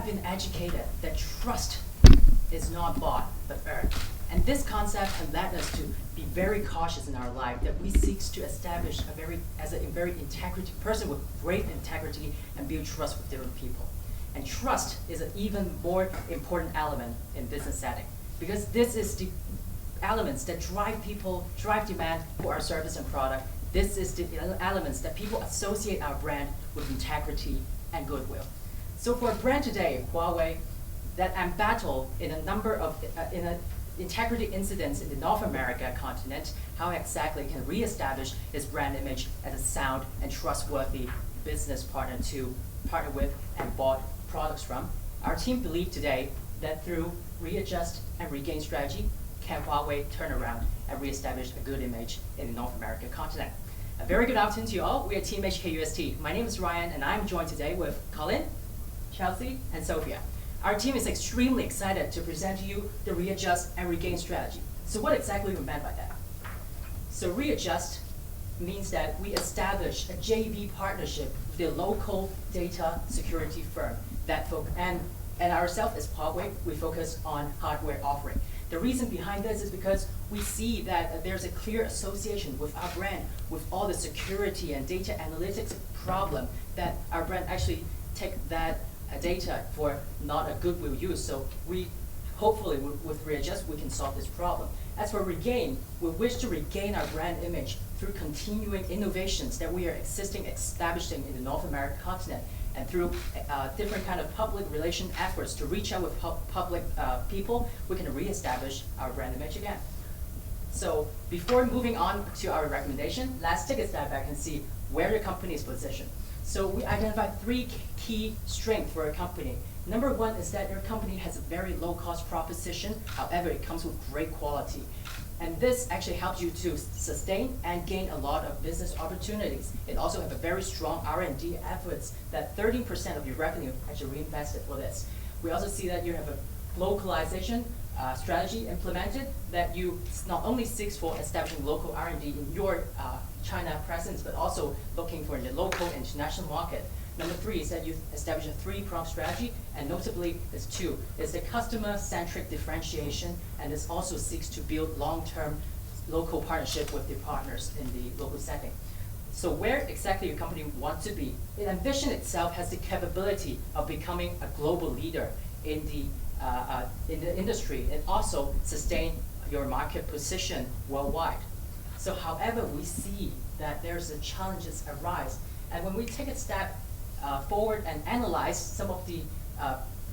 been educated that trust is not bought, but earned. And this concept has led us to be very cautious in our life, that we seek to establish a very integrity person with great integrity and build trust with different people. And trust is an even more important element in business setting, because this is the elements that drive people, drive demand for our service and product. This is the elements that people associate our brand with integrity and goodwill. So for a brand today, Huawei, that embattled in a number of integrity incidents in the North America continent, how exactly can reestablish its brand image as a sound and trustworthy business partner to partner with and bought products from. Our team believes today that through readjust and regain strategy, can Huawei turn around and reestablish a good image in the North America continent. A very good afternoon to you all. We are Team HKUST. My name is Ryan, and I'm joined today with Colin, Chelsea, and Sophia. Our team is extremely excited to present to you the readjust and regain strategy. So what exactly we meant by that? So readjust means that we establish a JV partnership with the local data security firm that and ourselves as Huawei, we focus on hardware offering. The reason behind this is because we see that there's a clear association with our brand, with all the security and data analytics problem that our brand actually take that data for not a goodwill use. So we hopefully with readjust we can solve this problem. As for regain, we wish to regain our brand image through continuing innovations that we are establishing in the North American continent, and through different kind of public relation efforts to reach out with public people, we can reestablish our brand image again. So before moving on to our recommendation, let's take a step back and see where the company is positioned. So we identified three key strengths for a company. Number one is that your company has a very low cost proposition, however, it comes with great quality. And this actually helps you to sustain and gain a lot of business opportunities. It also has a very strong R&D efforts that 13% of your revenue actually reinvested for this. We also see that you have a localization strategy implemented, that you not only seek for establishing local R&D in your China presence, but also looking for the local international market. Number three is that you establish a three-pronged strategy, and notably is two. It's the customer-centric differentiation, and this also seeks to build long-term local partnership with the partners in the local setting. So where exactly your company wants to be? It envision itself has the capability of becoming a global leader in the industry, and also sustain your market position worldwide. So however, we see that there's a challenges arise, and when we take a step forward and analyze some of the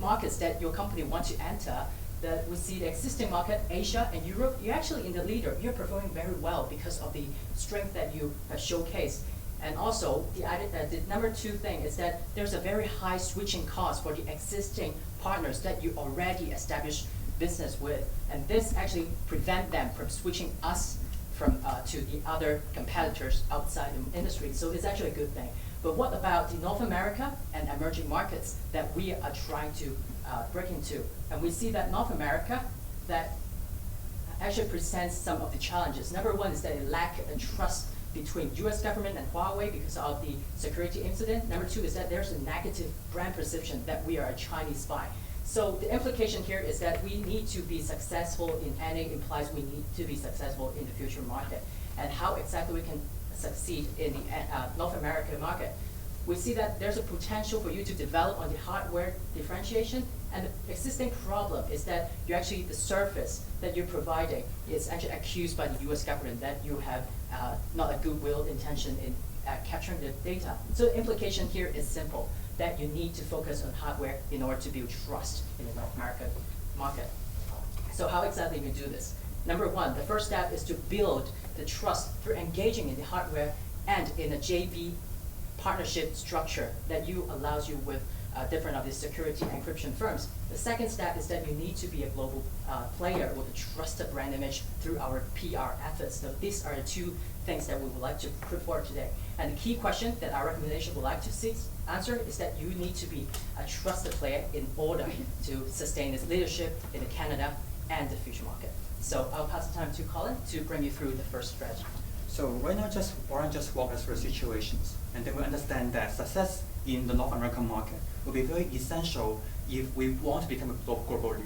markets that your company wants to enter, that we see the existing market, Asia and Europe, you're actually in the leader. You're performing very well because of the strength that you have showcased. And also, the number two thing is that there's a very high switching cost for the existing partners that you already established business with. And this actually prevent them from switching us from to the other competitors outside the industry. So it's actually a good thing. But what about the North America and emerging markets that we are trying to break into? And we see that North America that actually presents some of the challenges. Number one is that it lack a trust between US government and Huawei because of the security incident. Number two is that there's a negative brand perception that we are a Chinese spy. So the implication here is that we need to be successful in NA implies we need to be successful in the future market. And how exactly we can succeed in the North American market? We see that there's a potential for you to develop on the hardware differentiation, and the existing problem is that you actually, the service that you're providing is actually accused by the US government that you have not a goodwill intention in capturing the data. So the implication here is simple, that you need to focus on hardware in order to build trust in the North American market. So how exactly we do this? Number one, the first step is to build the trust through engaging in the hardware and in a JV partnership structure that allows you with different of the security encryption firms. The second step is that you need to be a global player with a trusted brand image through our PR efforts. So these are the two things that we would like to put forward today. And the key question that our recommendation would like to answer is that you need to be a trusted player in order to sustain its leadership in the Canada and the future market. So I'll pass the time to Colin to bring you through the first strategy. So right now, Warren just walk us through situations, and then we understand that success in the North American market will be very essential if we want to become a global leader.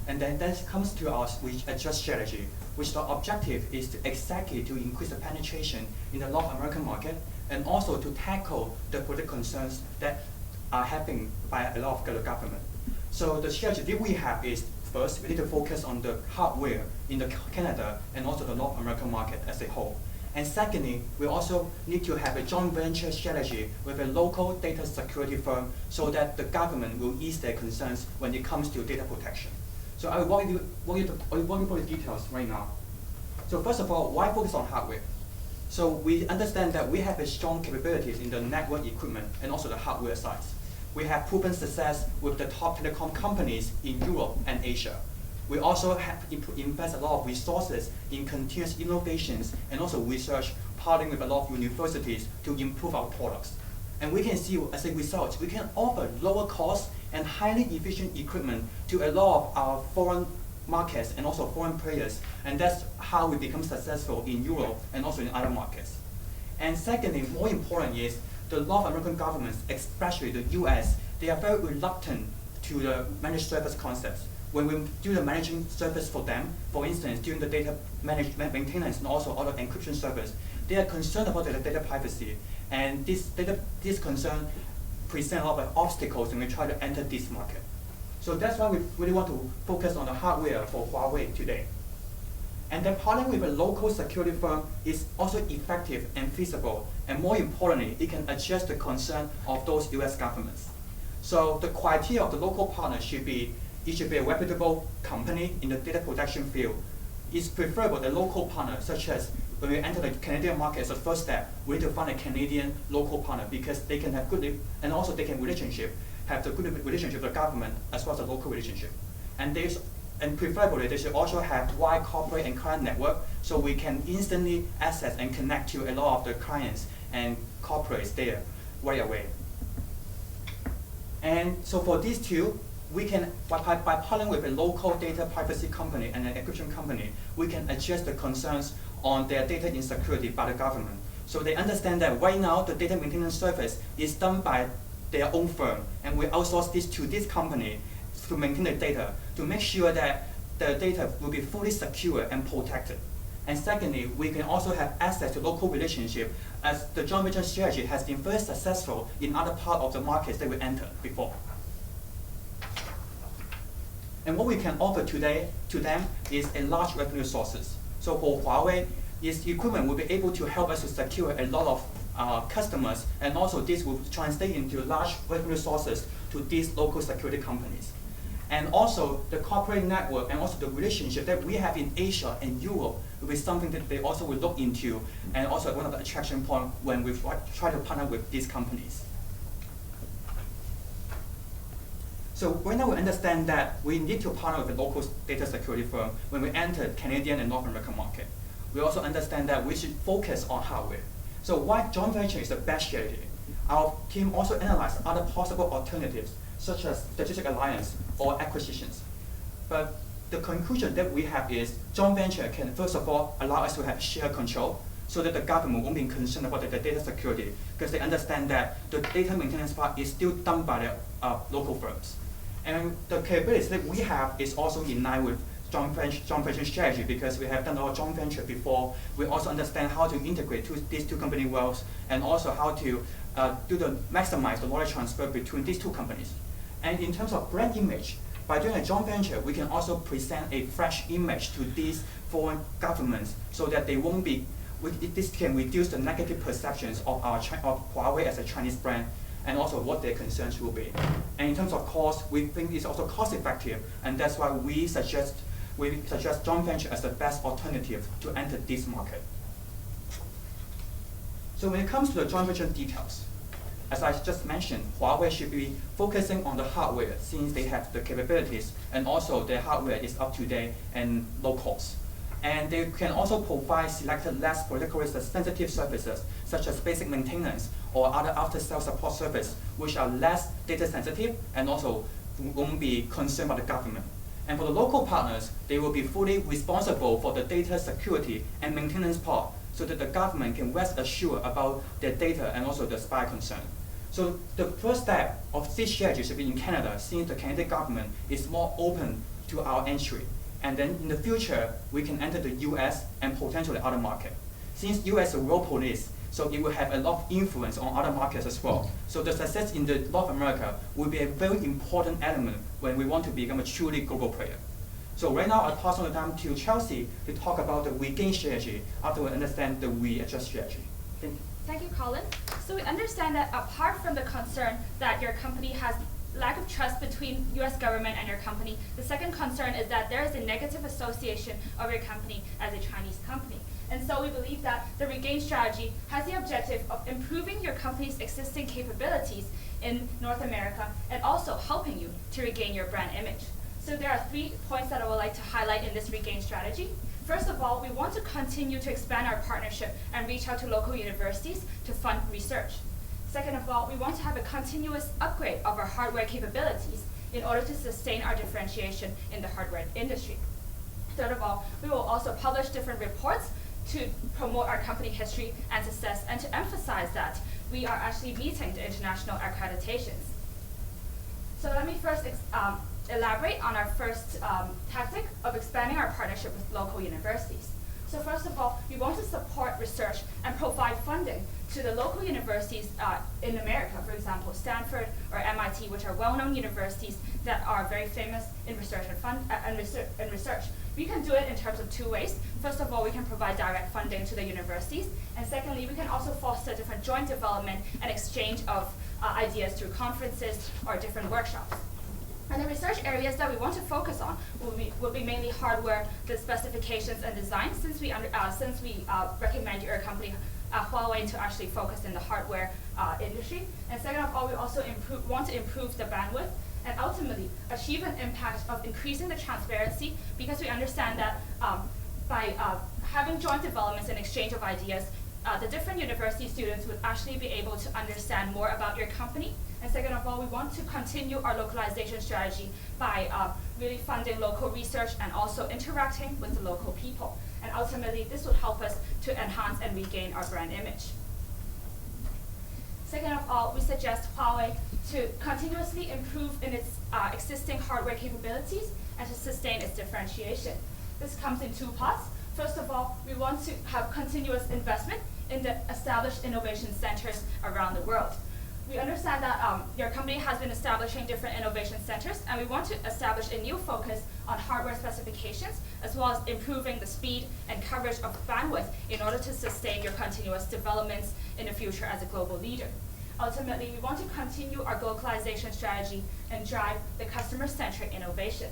And then that comes to our Readjust strategy, which the objective is to exactly to increase the penetration in the North American market and also to tackle the political concerns that are happening by a lot of the government. So the strategy that we have is, first, we need to focus on the hardware in the Canada and also the North American market as a whole. And secondly, we also need to have a joint venture strategy with a local data security firm so that the government will ease their concerns when it comes to data protection. So I will walk you through the details right now. So first of all, why focus on hardware? So we understand that we have a strong capabilities in the network equipment and also the hardware side. We have proven success with the top telecom companies in Europe and Asia. We also have invest a lot of resources in continuous innovations and also research, partnering with a lot of universities to improve our products. And we can see, as a result, we can offer lower cost and highly efficient equipment to a lot of our foreign markets and also foreign players. And that's how we become successful in Europe and also in other markets. And secondly, more important is the North American governments, especially the US, they are very reluctant to the managed service concepts. When we do the managing service for them, for instance, during the data management, maintenance, and also other encryption service, they are concerned about the data privacy. And this concern present a lot of obstacles when we try to enter this market. So that's why we really want to focus on the hardware for Huawei today. And then partnering with a local security firm is also effective and feasible. And more importantly, it can address the concern of those US governments. So the criteria of the local partner should be, it should be a reputable company in the data protection field. It's preferable a local partner, such as when we enter the Canadian market as a first step, we need to find a Canadian local partner because they can have good, and also they can have the good relationship with the government as well as the local relationship. And preferably, they should also have wide corporate and client network so we can instantly access and connect to a lot of the clients and corporates there right away. And so for these two, we can, by partnering with a local data privacy company and an encryption company, we can address the concerns on their data insecurity by the government. So they understand that right now the data maintenance service is done by their own firm, and we outsource this to this company to maintain the data, to make sure that the data will be fully secure and protected. And secondly, we can also have access to local relationship, as the joint venture strategy has been very successful in other parts of the markets that we entered before. And what we can offer today to them is a large revenue sources. So for Huawei, its equipment will be able to help us to secure a lot of customers, and also this will translate into large revenue sources to these local security companies. And also the corporate network and also the relationship that we have in Asia and Europe will be something that they also will look into, and also one of the attraction points when we try to partner with these companies. So right now we understand that we need to partner with a local data security firm when we enter Canadian and North American market. We also understand that we should focus on hardware. So why joint venture is the best strategy? Our team also analyzed other possible alternatives, such as strategic alliance or acquisitions. But the conclusion that we have is joint venture can first of all allow us to have shared control so that the government won't be concerned about the data security, because they understand that the data maintenance part is still done by the local firms. And the capabilities that we have is also in line with joint venture strategy, because we have done our joint venture before. We also understand how to integrate these two company wells, and also how to maximize the knowledge transfer between these two companies. And in terms of brand image, by doing a joint venture, we can also present a fresh image to these foreign governments so that they won't be, this can reduce the negative perceptions of Huawei as a Chinese brand, and also what their concerns will be. And in terms of cost, we think it's also cost effective, and that's why we suggest joint venture as the best alternative to enter this market. So when it comes to the joint venture details, as I just mentioned, Huawei should be focusing on the hardware since they have the capabilities, and also their hardware is up to date and low cost. And they can also provide selected less politically sensitive services, such as basic maintenance or other after-sales support service, which are less data sensitive and also won't be concerned by the government. And for the local partners, they will be fully responsible for the data security and maintenance part, so that the government can rest assured about their data and also the spy concern. So the first step of this strategy should be in Canada, since the Canadian government is more open to our entry. And then in the future, we can enter the US and potentially other markets. Since US is a world police, so it will have a lot of influence on other markets as well. So the success in the North America will be a very important element when we want to become a truly global player. So right now, I pass on the time to Chelsea to talk about the regain strategy after we understand the readjust strategy. Thank you. Thank you, Colin. So we understand that apart from the concern that your company has lack of trust between US government and your company, the second concern is that there is a negative association of your company as a Chinese company. And so we believe that the regain strategy has the objective of improving your company's existing capabilities in North America and also helping you to regain your brand image. So there are 3 points that I would like to highlight in this regain strategy. First of all, we want to continue to expand our partnership and reach out to local universities to fund research. Second of all, we want to have a continuous upgrade of our hardware capabilities in order to sustain our differentiation in the hardware industry. Third of all, we will also publish different reports to promote our company history and success and to emphasize that we are actually meeting the international accreditations. So let me first elaborate on our first tactic of expanding our partnership with local universities. So first of all, we want to support research and provide funding to the local universities in America, for example, Stanford or MIT, which are well-known universities that are very famous in research and research. We can do it in terms of 2 ways. First of all, we can provide direct funding to the universities, and secondly, we can also foster different joint development and exchange of ideas through conferences or different workshops. And the research areas that we want to focus on will be mainly hardware, the specifications and design, since we recommend your company, Huawei, to actually focus in the hardware industry. And second of all, we also want to improve the bandwidth and ultimately achieve an impact of increasing the transparency, because we understand that by having joint developments and exchange of ideas, the different university students would actually be able to understand more about your company. And second of all, we want to continue our localization strategy by really funding local research and also interacting with the local people. And ultimately, this would help us to enhance and regain our brand image. Second of all, we suggest Huawei to continuously improve in its existing hardware capabilities and to sustain its differentiation. This comes in 2 parts. First of all, we want to have continuous investment in the established innovation centers around the world. We understand that your company has been establishing different innovation centers, and we want to establish a new focus on hardware specifications, as well as improving the speed and coverage of bandwidth in order to sustain your continuous developments in the future as a global leader. Ultimately, we want to continue our localization strategy and drive the customer-centric innovation.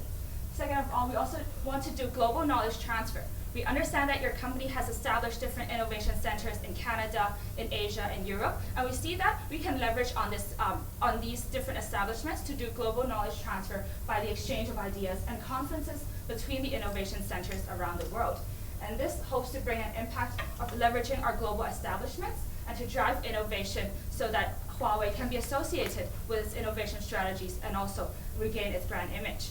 Second of all, we also want to do global knowledge transfer. We understand that your company has established different innovation centers in Canada, in Asia, and Europe, and we see that we can leverage on these different establishments to do global knowledge transfer by the exchange of ideas and conferences between the innovation centers around the world. And this hopes to bring an impact of leveraging our global establishments and to drive innovation so that Huawei can be associated with its innovation strategies and also regain its brand image.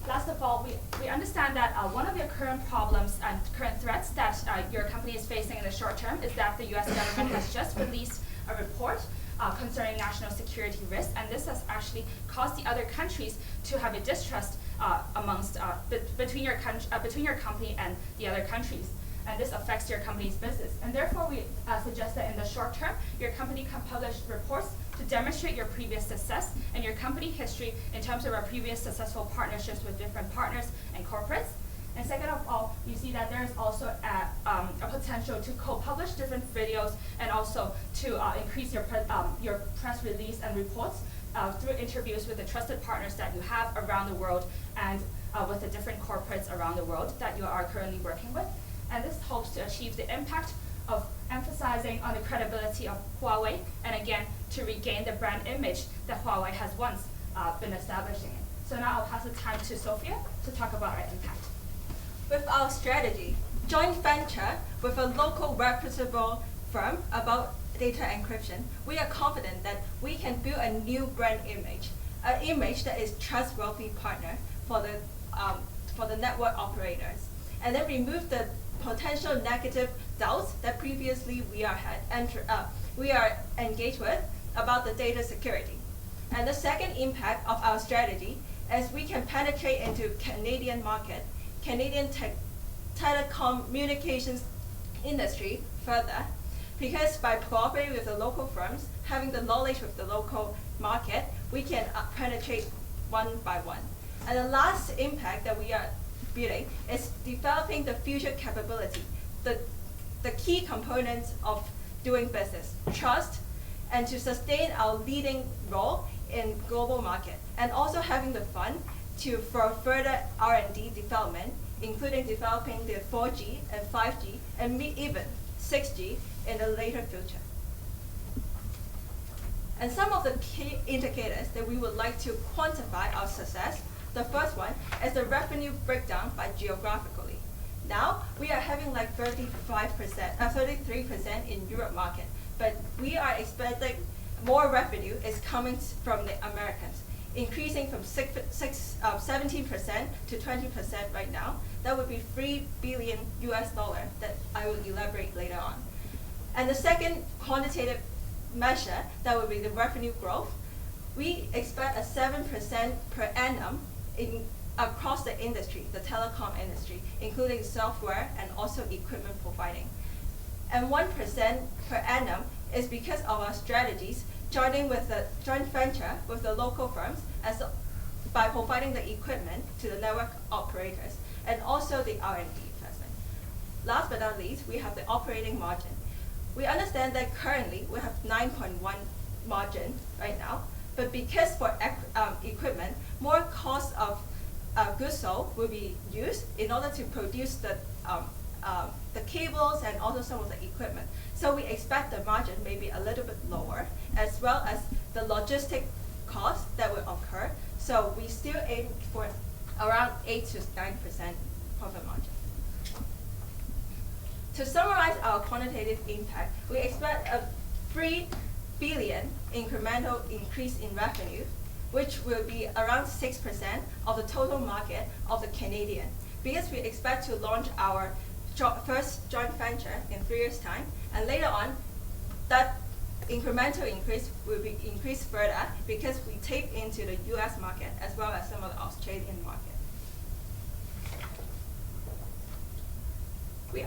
Last of all, we understand that one of your current problems and current threats that your company is facing in the short term is that the US government has just released a report concerning national security risks, and this has actually caused the other countries to have a distrust between your company and the other countries. And this affects your company's business. And therefore, we suggest that in the short term, your company can publish reports to demonstrate your previous success and your company history in terms of our previous successful partnerships with different partners and corporates. And second of all, we see that there is also a potential to co-publish different videos and also to increase your press release and reports through interviews with the trusted partners that you have around the world and with the different corporates around the world that you are currently working with. And this hopes to achieve the impact of emphasizing on the credibility of Huawei, and again, to regain the brand image that Huawei has once been establishing. So now I'll pass the time to Sophia to talk about our impact. With our strategy, joint venture with a local reputable firm about data encryption, we are confident that we can build a new brand image, an image that is trustworthy partner for the network operators, and then remove the potential negative doubts that previously we we are engaged with about the data security. And the second impact of our strategy is we can penetrate into Canadian market, Canadian telecommunications industry further, because by cooperating with the local firms, having the knowledge with the local market, we can penetrate one by one. And the last impact that we are building is developing the future capability, the key components of doing business, trust, and to sustain our leading role in global market, and also having the fund for further R&D development, including developing the 4G and 5G and even 6G in the later future. And some of the key indicators that we would like to quantify our success, the first one is the revenue breakdown by geographically. Now, we are having like 33% in Europe market, but we are expecting more revenue is coming from the Americans, increasing from 17% to 20% right now. That would be $3 billion that I will elaborate later on. And the second quantitative measure, that would be the revenue growth. We expect a 7% per annum across the industry, the telecom industry, including software and also equipment providing. And 1% per annum is because of our strategies, joining with the joint venture with the local firms by providing the equipment to the network operators, and also the R&D investment. Last but not least, we have the operating margin. We understand that currently we have 9.1 margin right now, but because for equipment, more cost of goods sold will be used in order to produce the cables and also some of the equipment. So we expect the margin may be a little bit lower, as well as the logistic costs that will occur. So we still aim for around 8 to 9% profit margin. To summarize our quantitative impact, we expect a $3 billion incremental increase in revenue, which will be around 6% of the total market of the Canadian, because we expect to launch our first joint venture in 3 years' time, and later on, that incremental increase will be increased further because we tap into the US market as well as some of the Australian market. We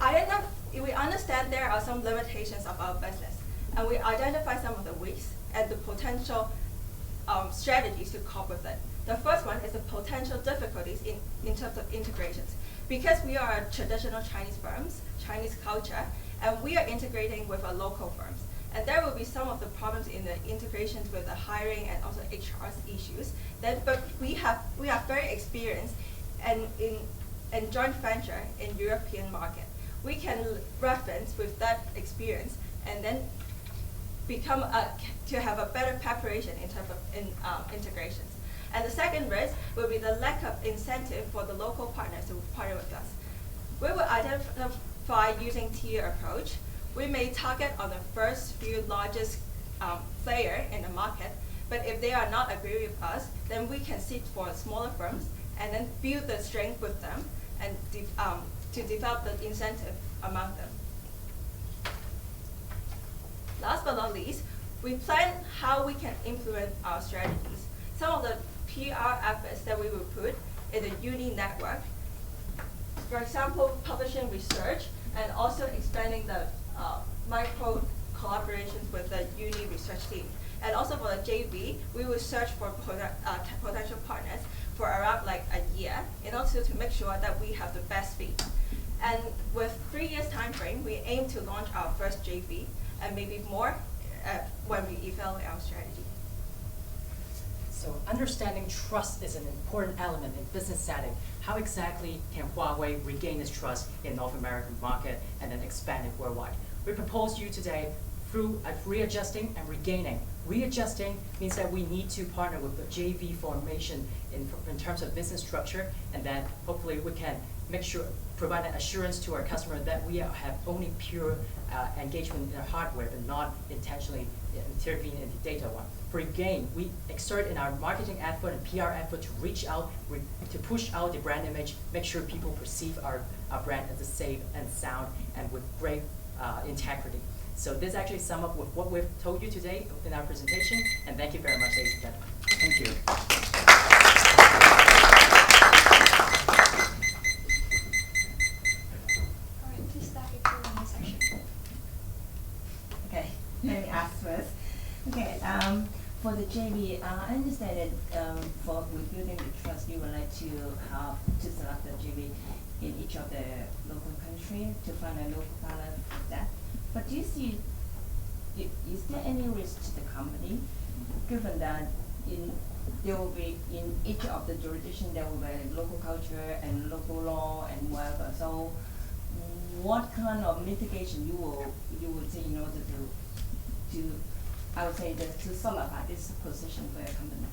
understand there are some limitations of our business, and we identify some of the risks and the potential strategies to cope with it. The first one is the potential difficulties in terms of integrations. Because we are traditional Chinese firms, Chinese culture, and we are integrating with our local firms. And there will be some of the problems in the integrations with the hiring and also HR issues. But we are very experienced in joint venture in European market. We can reference with that experience and then to have a better preparation in terms of integrations. And the second risk will be the lack of incentive for the local partners to partner with us. We will identify using tier approach. We may target on the first few largest player in the market, but if they are not agree with us, then we can seek for smaller firms and then build the strength with them and to develop the incentive among them. Last but not least, we plan how we can implement our strategies. Some of the PR efforts that we will put in the uni network, for example, publishing research and also expanding the micro collaborations with the uni research team. And also for the JV, we will search for potential partners for around like a year in order to make sure that we have the best fit. And with 3 years time frame, we aim to launch our first JV and maybe more when we evaluate our strategy. So understanding trust is an important element in business setting. How exactly can Huawei regain its trust in North American market and then expand it worldwide? We propose you today through readjusting and regaining. Readjusting means that we need to partner with the JV formation in terms of business structure, and then hopefully we can make sure, provide an assurance to our customer that we have only pure engagement in the hardware, but not intentionally intervene in the data one. For regain, we exert in our marketing effort and PR effort to reach out, to push out the brand image, make sure people perceive our brand as safe and sound and with great integrity. So this actually sums up with what we've told you today in our presentation, and thank you very much, ladies and gentlemen. Thank you. All right, please start your Q&A section. Okay, let me ask first. Okay, for the JV, I understand that for rebuilding the trust, you would like to have to select the JV in each of the local country to find a local partner for that. But do you see, is there any risk to the company, given that there will be in each of the jurisdiction there will be local culture and local law and whatever. So, what kind of mitigation you will take in order to I would say that to solidify this position for your company?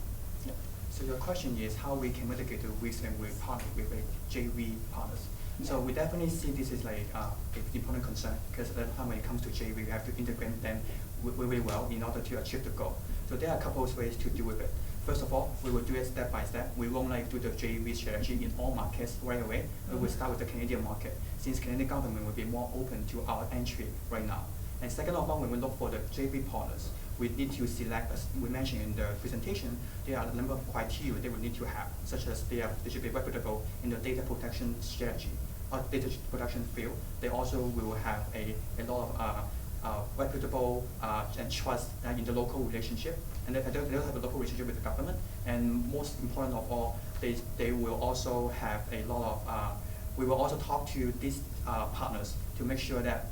So your question is how we can mitigate the risk and we partner with a JV partners. So we definitely see this is like an important concern because at the time when it comes to JV, we have to integrate them really well in order to achieve the goal. So there are a couple of ways to deal with it. First of all, we will do it step by step. We won't like do the JV strategy in all markets right away. We will start with the Canadian market since Canadian government will be more open to our entry right now. And second of all, when we look for the JV partners, we need to select, as we mentioned in the presentation, there are a number of criteria they will need to have, such as they should be reputable in the data protection strategy or data protection field. They also will have a lot of reputable and trust in the local relationship, and they don't have a local relationship with the government. And most important of all, they will also have a lot of. We will also talk to these partners to make sure that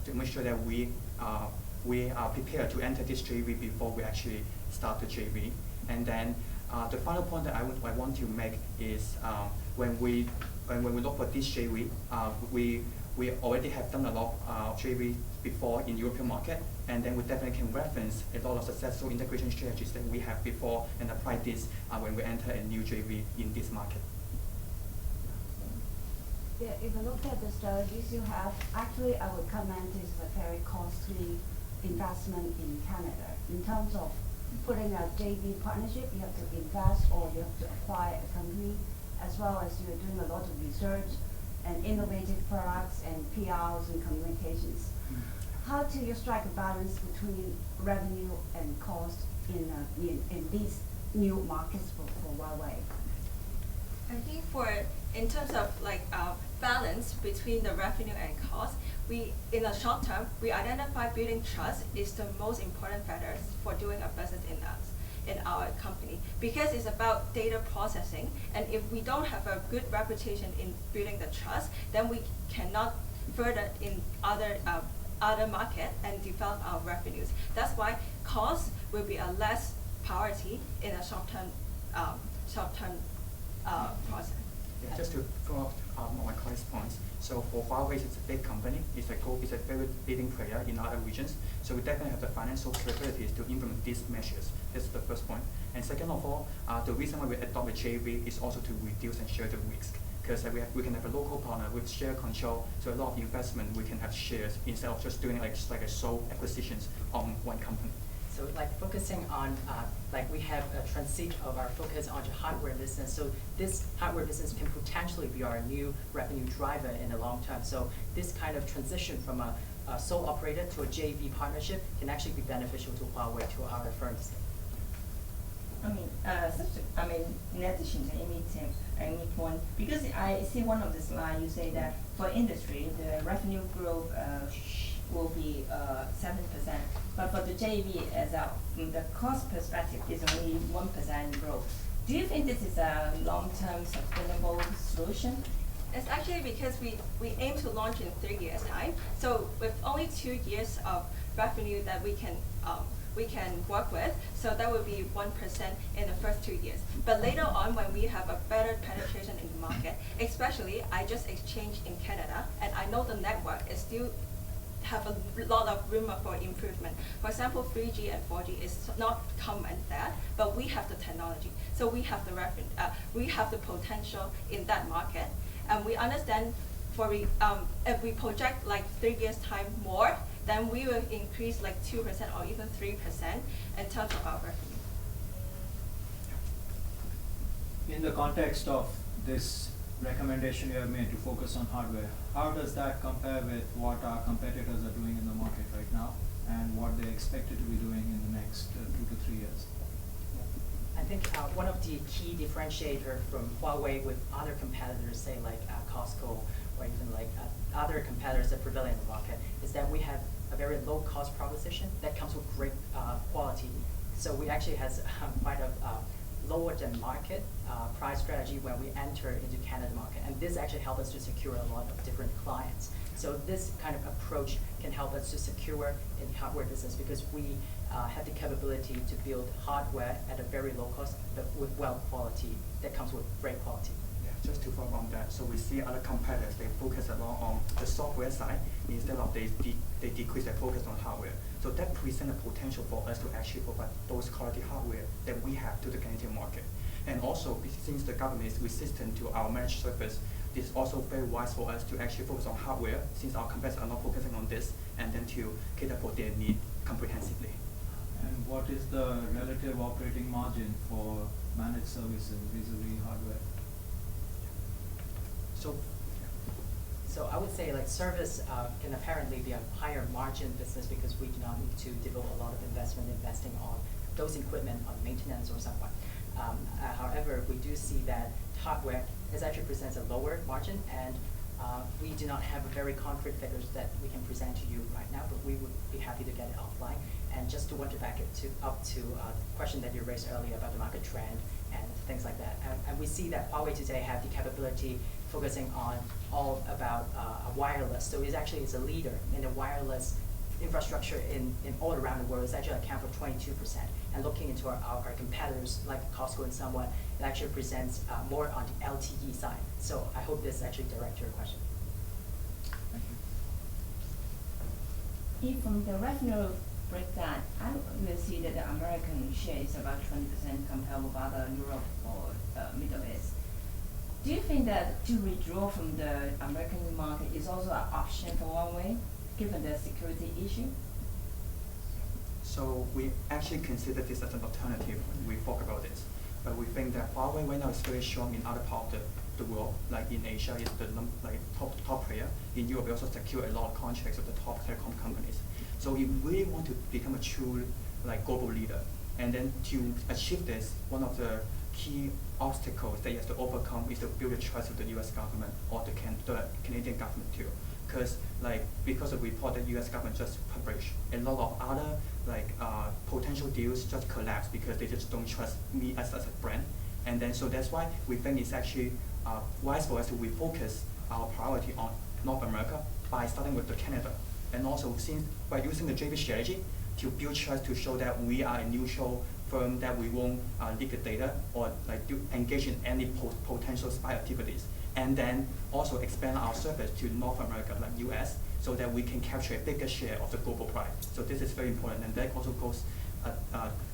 we are prepared to enter this JV before we actually start the JV. And then the final point that I want to make is when we look for this JV, we already have done a lot of JV before in European market, and then we definitely can reference a lot of successful integration strategies that we have before and apply this when we enter a new JV in this market. Yeah, if I look at the strategies you have, actually I would comment this is a very costly investment in Canada. In terms of putting a JV partnership, you have to invest or you have to acquire a company, as well as you're doing a lot of research and innovative products and PRs and communications. How do you strike a balance between revenue and cost in these new markets for Huawei? I think in terms of like balance between the revenue and cost, in the short term, we identify building trust is the most important factor for doing a business in our company, because it's about data processing, and if we don't have a good reputation in building the trust, then we cannot further in other market and develop our revenues. That's why cost will be a less priority in a short-term process. Yeah, just to follow up on my colleague's points. So for Huawei, it's a big company. It's a very leading player in other regions. So we definitely have the financial capabilities to implement these measures. That's the first point. And second of all, the reason why we adopt a JV is also to reduce and share the risk. Because we can have a local partner with share control, so a lot of investment we can have shares instead of just doing like a sole acquisitions on one company. So like focusing on, like we have a transit of our focus onto hardware business. So this hardware business can potentially be our new revenue driver in the long term. So this kind of transition from a sole operator to a JV partnership can actually be beneficial to Huawei, to our firms. In addition to any point, because I see one of the slides, you say that for industry, the revenue growth will be 7%, but for the JV from the cost perspective, is only 1% growth. Do you think this is a long-term sustainable solution? It's actually because we aim to launch in 3 years' time. So with only 2 years of revenue that we can work with, so that would be 1% in the first 2 years. But later on, when we have a better penetration in the market, especially I just exchanged in Canada, and I know the network is still have a lot of room for improvement. For example, 3G and 4G is not common there, but we have the technology, so we have the we have the potential in that market, and we understand if we project like 3 years time more, then we will increase like 2% or even 3% in terms of our revenue. In the context of this recommendation you have made to focus on hardware, how does that compare with what our competitors are doing in the market right now? and what they're expected to be doing in the next 2 to 3 years? I think one of the key differentiator from Huawei with other competitors, say like Costco or even like other competitors that prevail in the market, is that we have a very low cost proposition that comes with great quality. So we actually has quite a lower than market price strategy when we enter into Canada market, and this actually helps us to secure a lot of different clients. So this kind of approach can help us to secure in the hardware business because we have the capability to build hardware at a very low cost, but with well quality that comes with great quality. Yeah, just to follow on that, so we see other competitors, they focus a lot on the software side instead of they decrease their focus on hardware. So that presents a potential for us to actually provide those quality hardware that we have to the Canadian market. And also, since the government is resistant to our managed service, it's also very wise for us to actually focus on hardware, since our competitors are not focusing on this, and then to cater for their need comprehensively. And what is the relative operating margin for managed services vis-a-vis hardware? So I would say like service can apparently be a higher margin business because we do not need to devote a lot of investing on those equipment, on maintenance or something. However, we do see that hardware actually presents a lower margin, and we do not have very concrete figures that we can present to you right now, but we would be happy to get it offline. And just to want to back it up to the question that you raised earlier about the market trend and things like that. And we see that Huawei today have the capability focusing on all about wireless. So it's actually a leader in the wireless infrastructure in all around the world. It's actually account for 22%. And looking into our competitors like Costco and someone, it actually presents more on the LTE side. So I hope this actually directs your question. Thank you. If from the revenue breakdown, I will see that the American share is about 20% compared with other Europe or Middle East. Do you think that to withdraw from the American market is also an option for Huawei, given the security issue? So we actually consider this as an alternative when we talk about this. But we think that Huawei right now is very strong in other parts of the world, like in Asia, it's the top player. In Europe, we also secure a lot of contracts with the top telecom companies. So we really want to become a true global leader. And then to achieve this, one of the key obstacles that you have to overcome is to build a trust with the U.S. government or the Canadian government too. Because of the report that U.S. government just published, a lot of other potential deals just collapse because they just don't trust me as a brand. And then so that's why we think it's actually wise for us to refocus our priority on North America by starting with the Canada. And also since by using the JV strategy to build trust to show that we are a neutral firm, that we won't leak the data or engage in any potential spy activities. And then also expand our service to North America, like US, so that we can capture a bigger share of the global pie. So this is very important, and that also goes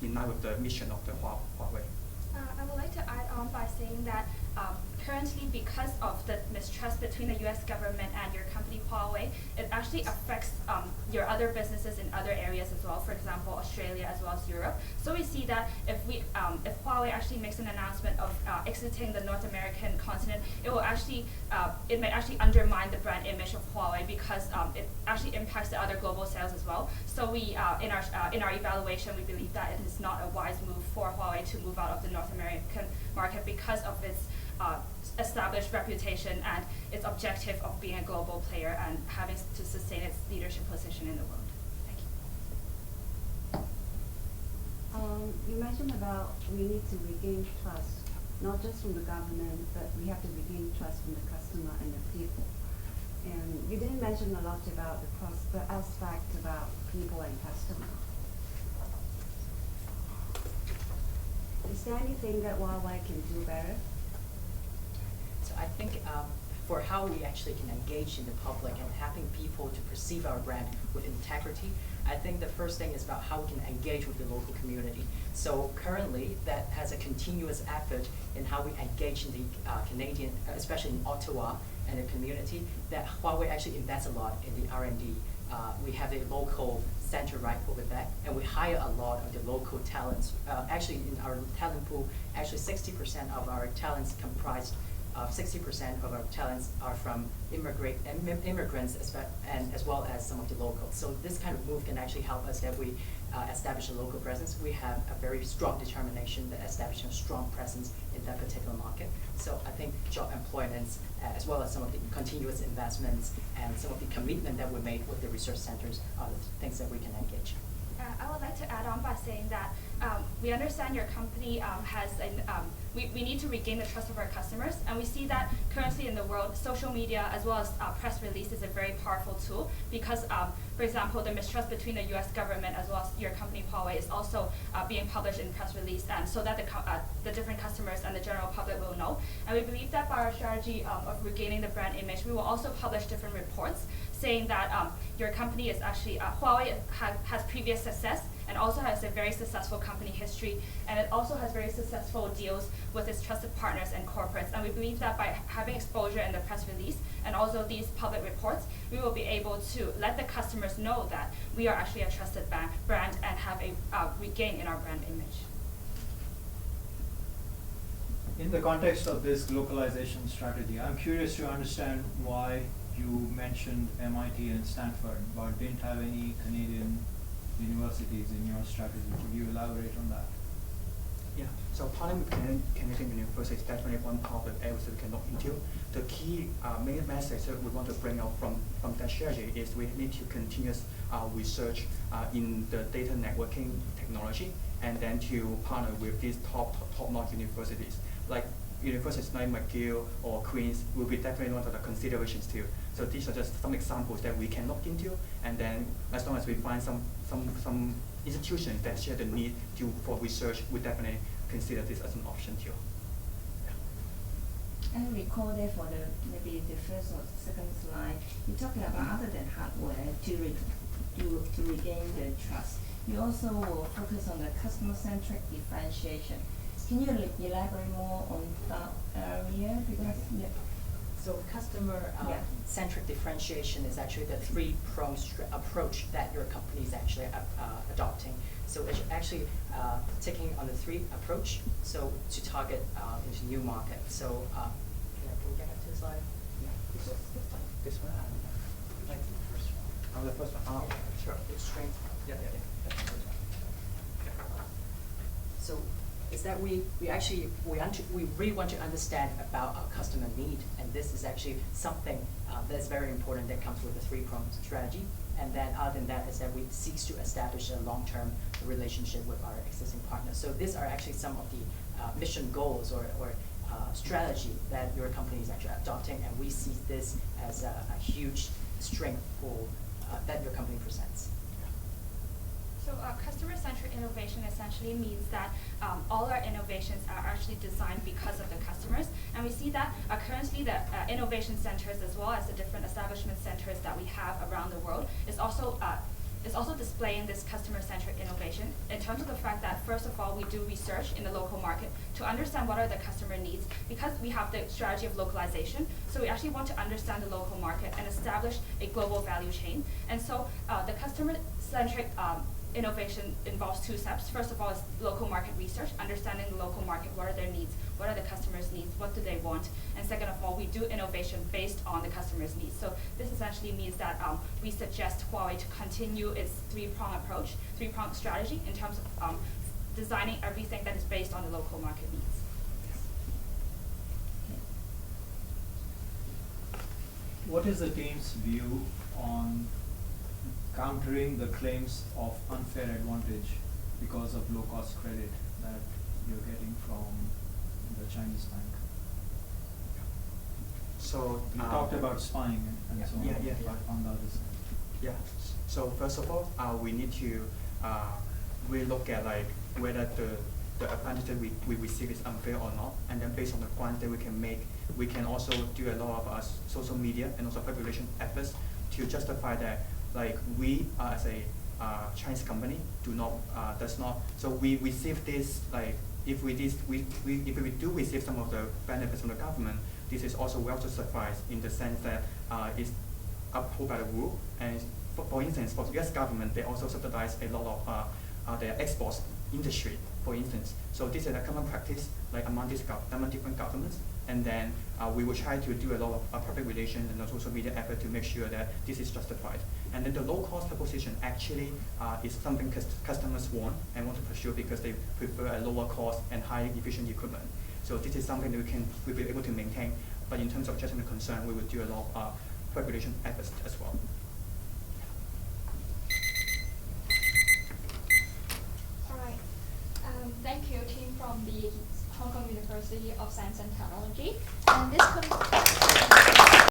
in line with the mission of the Huawei. I would like to add on by saying that currently, because of the mistrust between the U.S. government and your company Huawei, it actually affects your other businesses in other areas as well. For example, Australia as well as Europe. So we see that if Huawei actually makes an announcement of exiting the North American continent, it may actually undermine the brand image of Huawei because it actually impacts the other global sales as well. So we, in our evaluation, we believe that it is not a wise move for Huawei to move out of the North American market because of its established reputation and its objective of being a global player and having to sustain its leadership position in the world. Thank you. You mentioned about we need to regain trust, not just from the government, but we have to regain trust from the customer and the people. And you didn't mention a lot about the aspect about people and customer. Is there anything that Huawei can do better? So I think for how we actually can engage in the public and having people to perceive our brand with integrity, I think the first thing is about how we can engage with the local community. So currently, that has a continuous effort in how we engage in the Canadian, especially in Ottawa and the community, that Huawei actually invests a lot in the R&D. We have a local center right over that, and we hire a lot of the local talents. Actually, in our talent pool, actually 60% of our talents comprised 60% of our talents are from immigrants, and as well as some of the locals. So this kind of move can actually help us that we establish a local presence. We have a very strong determination that establishing a strong presence in that particular market. So I think job employments, as well as some of the continuous investments and some of the commitment that we made with the research centers are the things that we can engage. I would like to add on by saying that we understand your company we need to regain the trust of our customers, and we see that currently in the world, social media as well as press release is a very powerful tool because, for example, the mistrust between the U.S. government as well as your company, Huawei, is also being published in press release, and so that the different customers and the general public will know. And we believe that by our strategy of regaining the brand image, we will also publish different reports saying that your company is actually, Huawei has previous success and also has a very successful company history, and it also has very successful deals with its trusted partners and corporates. And we believe that by having exposure in the press release and also these public reports, we will be able to let the customers know that we are actually a trusted brand and have a regain in our brand image. In the context of this globalization strategy, I'm curious to understand why you mentioned MIT and Stanford, but didn't have any Canadian universities in your strategy. Could you elaborate on that? Yeah, so partnering with Canadian universities is definitely one part of the areas that we can look into. The key main message that we want to bring out from that strategy is we need to continuous research in the data networking technology, and then to partner with these top-notch universities. Like universities like McGill or Queen's will be definitely one of the considerations too. So these are just some examples that we can look into, and then as long as we find some institutions that share the need for research, we definitely consider this as an option too. Yeah. I recall that for maybe the first or second slide, you're talking about other than hardware to regain the trust. You also will focus on the customer-centric differentiation. Can you elaborate more on that area? Because So customer-centric differentiation is actually the three-pronged approach that your company is actually adopting. So it's actually taking on the three approach, so to target into new market. So can we get back to the slide? Yeah, this one. Like the first one. Oh, the first one. Oh, sure. It's strength. Yeah. That's the first one. So is that we really want to understand about our customer need, and this is actually something that's very important that comes with the three-pronged strategy. And then other than that is that we seek to establish a long-term relationship with our existing partners. So these are actually some of the mission goals or strategy that your company is actually adopting, and we see this as a huge strength that your company presents. So customer-centric innovation essentially means that all our innovations are actually designed because of the customers, and we see that currently the innovation centers as well as the different establishment centers that we have around the world is also displaying this customer-centric innovation in terms of the fact that, first of all, we do research in the local market to understand what are the customer needs, because we have the strategy of localization. So we actually want to understand the local market and establish a global value chain. And so the customer-centric innovation involves two steps. First of all is local market research, understanding the local market, what are their needs, what are the customers' needs, what do they want, and second of all, we do innovation based on the customer's needs. So this essentially means that we suggest Huawei to continue its three-pronged strategy in terms of designing everything that is based on the local market needs. What is the team's view on countering the claims of unfair advantage because of low-cost credit that you're getting from the Chinese bank? So you talked about spying and so on. Yeah. But on the other side. Yeah. So first of all, we need to really look at like whether the advantage that we receive is unfair or not, and then based on the points that we can make, we can also do a lot of social media and also public relation efforts to justify that. Like we as a Chinese company does not. So we receive this, like if we do receive some of the benefits from the government, this is also well justified in the sense that it's upheld by the rule. And for instance, for the U.S. government, they also subsidize a lot of their exports industry. for instance. So this is a common practice like among different governments. And then we will try to do a lot of public relations and also media effort to make sure that this is justified. And then the low cost proposition actually is something customers want and want to pursue because they prefer a lower cost and highly efficient equipment. So this is something that we'll be able to maintain. But in terms of judgment concern, we will do a lot of public relation efforts as well. All right. Thank you, team from the Hong Kong University of Science and Technology. And this